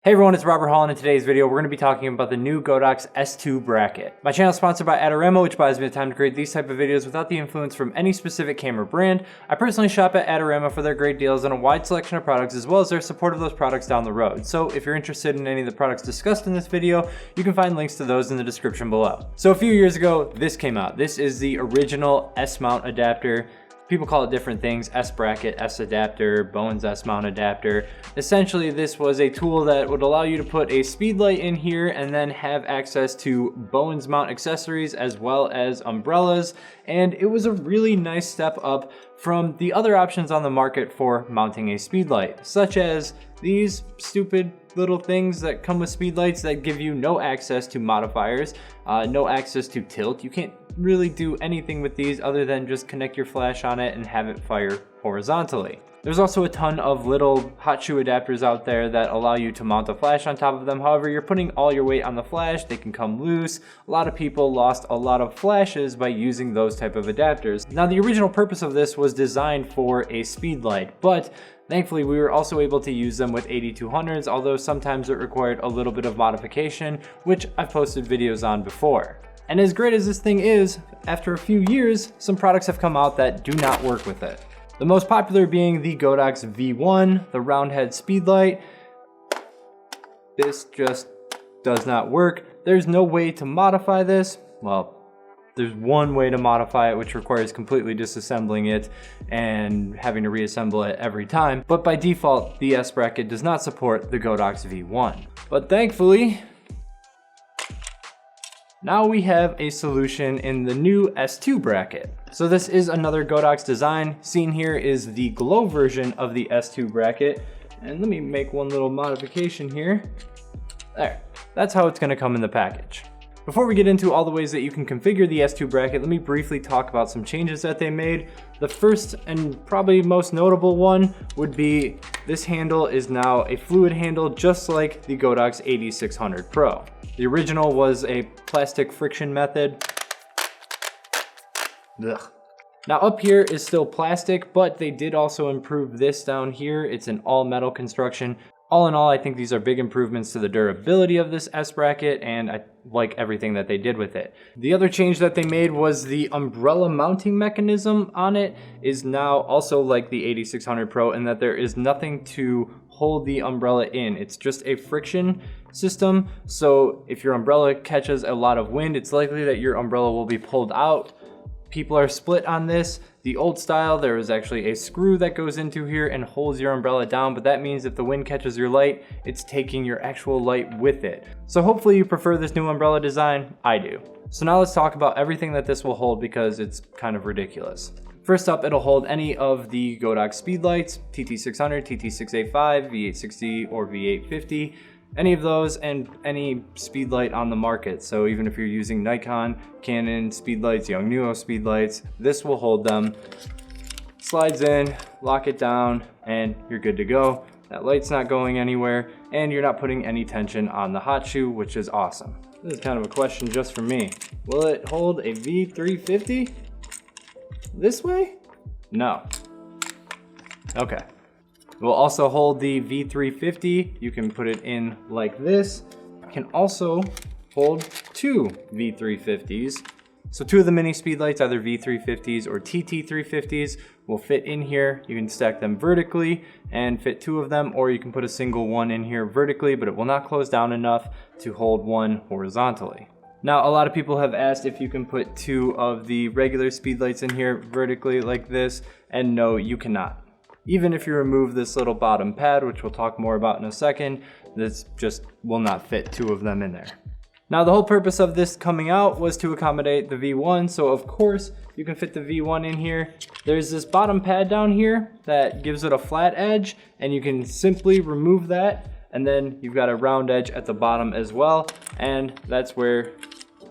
Hey everyone, it's Robert Hall, and in today's video we're going to be talking about the new Godox S2 bracket. My channel is sponsored by Adorama, which buys me the time to create these type of videos without the influence from any specific camera brand. I personally shop at Adorama for their great deals on a wide selection of products, as well as their support of those products down the road. So if you're interested in any of the products discussed in this video, you can find links to those in the description below. So a few years ago, this came out. This is the original S-mount adapter. People call it different things: S bracket, S adapter, Bowens S mount adapter. Essentially, this was a tool that would allow you to put a speedlight in here and then have access to Bowens mount accessories as well as umbrellas. And it was a really nice step up from the other options on the market for mounting a speedlight, such as these stupid little things that come with speedlights that give you no access to modifiers, no access to tilt. You can't really do anything with these other than just connect your flash on it and have it fire horizontally. There's also a ton of little hot shoe adapters out there that allow you to mount a flash on top of them. However, you're putting all your weight on the flash, they can come loose. A lot of people lost a lot of flashes by using those type of adapters. Now, the original purpose of this was designed for a speedlight, but thankfully, we were also able to use them with 8200s, although sometimes it required a little bit of modification, which I've posted videos on before. And as great as this thing is, after a few years, some products have come out that do not work with it. The most popular being the Godox V1, the round head speedlight. This just does not work. There's no way to modify this. Well, there's one way to modify it, which requires completely disassembling it and having to reassemble it every time. But by default, the S bracket does not support the Godox V1. But thankfully, now we have a solution in the new S2 bracket. So this is another Godox design. Seen here is the glow version of the S2 bracket. And let me make one little modification here. There, that's how it's gonna come in the package. Before we get into all the ways that you can configure the S2 bracket, let me briefly talk about some changes that they made. The first and probably most notable one would be this handle is now a fluid handle, just like the Godox 8600 Pro. The original was a plastic friction method. Ugh. Now up here is still plastic, but they did also improve this down here. It's an all metal construction. All in all, I think these are big improvements to the durability of this S bracket, and I like everything that they did with it. The other change that they made was the umbrella mounting mechanism on it is now also like the 8600 Pro, in that there is nothing to hold the umbrella in. It's just a friction system. So if your umbrella catches a lot of wind, it's likely that your umbrella will be pulled out. People are split on this. The old style, there is actually a screw that goes into here and holds your umbrella down, but that means if the wind catches your light, it's taking your actual light with it. So hopefully you prefer this new umbrella design. I do. So now let's talk about everything that this will hold, because it's kind of ridiculous. First up, it'll hold any of the Godox speedlights, TT600, TT685, V860, or V850. Any of those, and any speedlight on the market. So even if you're using Nikon, Canon speedlights, Yongnuo speedlights, this will hold them. Slides in, lock it down, and you're good to go. That light's not going anywhere, and you're not putting any tension on the hot shoe, which is awesome. This is kind of a question just for me. Will it hold a V350 this way? No. Okay. Will also hold the V350. You can put it in like this. It can also hold two V350s. So two of the mini speedlights, either V350s or TT350s, will fit in here. You can stack them vertically and fit two of them, or you can put a single one in here vertically, but it will not close down enough to hold one horizontally. Now, a lot of people have asked if you can put two of the regular speedlights in here vertically like this, and no, you cannot. Even if you remove this little bottom pad, which we'll talk more about in a second, this just will not fit two of them in there. Now, the whole purpose of this coming out was to accommodate the V1, so of course you can fit the V1 in here. There's this bottom pad down here that gives it a flat edge, and you can simply remove that, and then you've got a round edge at the bottom as well, and that's where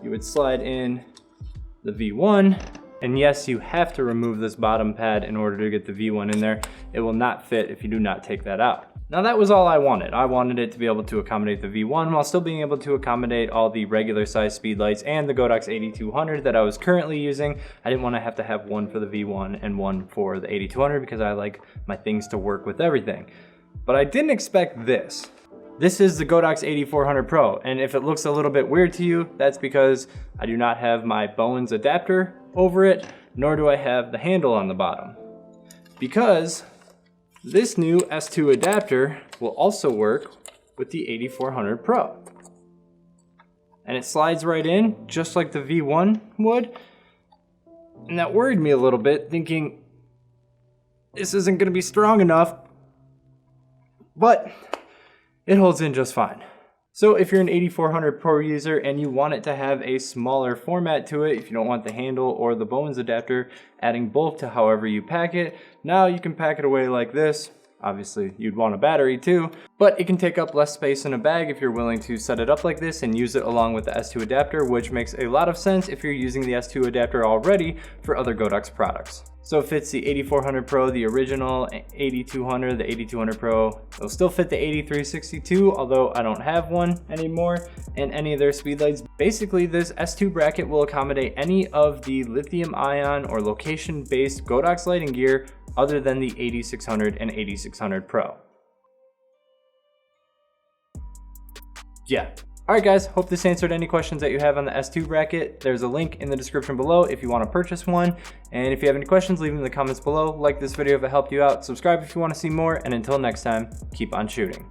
you would slide in the V1. And yes, you have to remove this bottom pad in order to get the V1 in there. It will not fit if you do not take that out. Now that was all I wanted. I wanted it to be able to accommodate the V1 while still being able to accommodate all the regular size speedlights and the Godox 8200 that I was currently using. I didn't want to have one for the V1 and one for the 8200 because I like my things to work with everything. But I didn't expect this. This is the Godox 8400 Pro, and if it looks a little bit weird to you, that's because I do not have my Bowens adapter over it, nor do I have the handle on the bottom. Because this new S2 adapter will also work with the 8400 Pro. And it slides right in, just like the V1 would. And that worried me a little bit, thinking this isn't gonna be strong enough, but it holds in just fine. So if you're an 8400 Pro user and you want it to have a smaller format to it, if you don't want the handle or the Bowens adapter, adding both to however you pack it, now you can pack it away like this. Obviously, you'd want a battery too, but it can take up less space in a bag if you're willing to set it up like this and use it along with the S2 adapter, which makes a lot of sense if you're using the S2 adapter already for other Godox products. So it fits the 8400 Pro, the original 8200, the 8200 Pro. It'll still fit the 8362, although I don't have one anymore, and any of their speedlights. Basically, this S2 bracket will accommodate any of the lithium ion or location-based Godox lighting gear other than the 8600 and 8600 Pro. Yeah. Alright guys, hope this answered any questions that you have on the S2 bracket. There's a link in the description below if you want to purchase one. And if you have any questions, leave them in the comments below. Like this video if it helped you out. Subscribe if you want to see more. And until next time, keep on shooting.